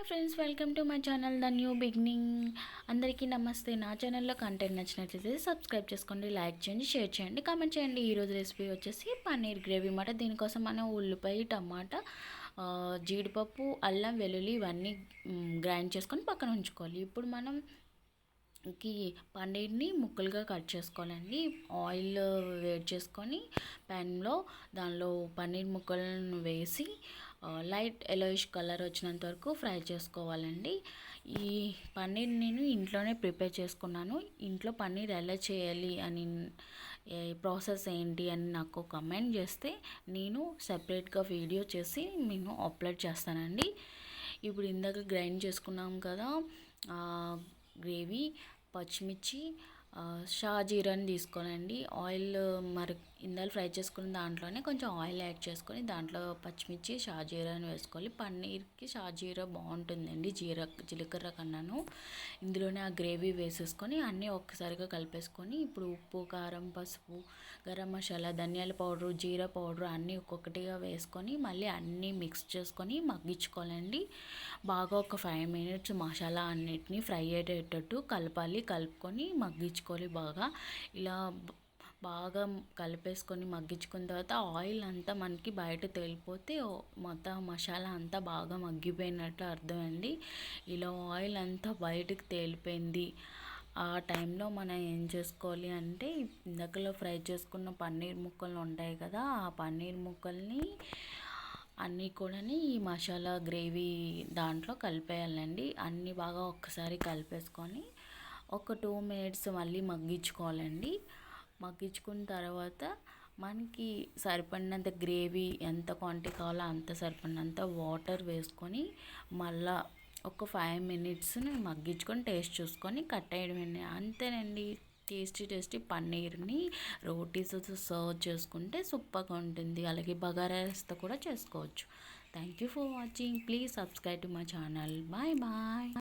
Hi friends, welcome to my channel the new beginning. అందరికీ నమస్తే. నా ఛానల్లో కంటెంట్ నచ్చినట్లయితే సబ్స్క్రైబ్ చేసుకోండి, లైక్ చేయండి, షేర్ చేయండి, కామెంట్ చేయండి. ఈరోజు రెసిపీ వచ్చేసి పన్నీర్ గ్రేవీ అన్నమాట. దీనికోసం మనం ఉల్లిపాయ, టమాటా, జీడిపప్పు, అల్లం, వెల్లుల్లి ఇవన్నీ గ్రైండ్ చేసుకొని పక్కన ఉంచుకోవాలి. ఇప్పుడు మనం పన్నీర్ని ముక్కలుగా కట్ చేసుకోవాలండి. ఆయిల్ వేడి చేసుకొని ప్యాన్లో దానిలో పన్నీర్ ముక్కలను వేసి లైట్ ఎలోయిష్ కలర్ వచ్చినంత వరకు ఫ్రై చేసుకోవాలండి. ఈ పన్నీర్ నేను ఇంట్లోనే ప్రిపేర్ చేసుకున్నాను. ఇంట్లో పన్నీర్ ఎలా చేయాలి అని ప్రాసెస్ ఏంటి అని నాకు కమెంట్ చేస్తే నేను సపరేట్గా వీడియో చేసి నేను అప్లోడ్ చేస్తానండి. ఇప్పుడు ఇందాక గ్రైండ్ చేసుకున్నాం కదా గ్రేవీ, పచ్చిమిర్చి, షాజీరాని తీసుకోవాలండి. ఆయిల్ ఇందాక ఫ్రై చేసుకున్న దాంట్లోనే కొంచెం ఆయిల్ యాడ్ చేసుకొని దాంట్లో పచ్చిమిర్చి, షాజీరాని వేసుకోవాలి. పన్నీర్కి షాజీరా బాగుంటుందండి జీలకర్ర కన్నాను. ఇందులోనే ఆ గ్రేవీ వేసేసుకొని అన్నీ ఒక్కసారిగా కలిపేసుకొని ఇప్పుడు ఉప్పు, కారం, పసుపు, గరం మసాలా, ధనియాల పౌడరు, జీరా పౌడరు అన్నీ ఒక్కొక్కటిగా వేసుకొని మళ్ళీ అన్నీ మిక్స్ చేసుకొని మగ్గించుకోవాలండి. బాగా ఒక 5 minutes మసాలా అన్నిటినీ ఫ్రై అయ్యేటట్టు కలుపుకొని మగ్గించుకోవాలి. ఇలా బాగా కలిపేసుకొని మగ్గించుకున్న తర్వాత ఆయిల్ అంతా మనకి బయట తేలిపోతే మొత్తం మసాలా అంతా బాగా మగ్గిపోయినట్టు అర్థమండి. ఇలా ఆయిల్ అంతా బయటకు తేలిపోయింది. ఆ టైంలో మనం ఏం చేసుకోవాలి అంటే ఇందాకలో ఫ్రై చేసుకున్న పన్నీర్ ముక్కలు ఉంటాయి కదా, ఆ పన్నీర్ ముక్కల్ని అన్నీ కూడా ఈ మసాలా గ్రేవీ దాంట్లో కలిపేయాలండి. అన్నీ బాగా ఒక్కసారి కలిపేసుకొని ఒక 2 minutes మళ్ళీ మగ్గించుకోవాలండి. మగ్గించుకున్న తర్వాత మనకి సరిపడినంత గ్రేవీ ఎంత క్వాంటిటీ కావాలో అంత సరిపడినంత వాటర్ వేసుకొని మళ్ళా ఒక 5 minutes మగ్గించుకొని టేస్ట్ చూసుకొని కట్ అయ్యడమే. అంతేనండి. టేస్టీ పన్నీర్ని రోటీస్తో సర్వ్ చేసుకుంటే సూపర్గా ఉంటుంది. అలాగే బగారా రైస్తో కూడా చేసుకోవచ్చు. Thank you for watching. Please subscribe to my channel. Bye bye.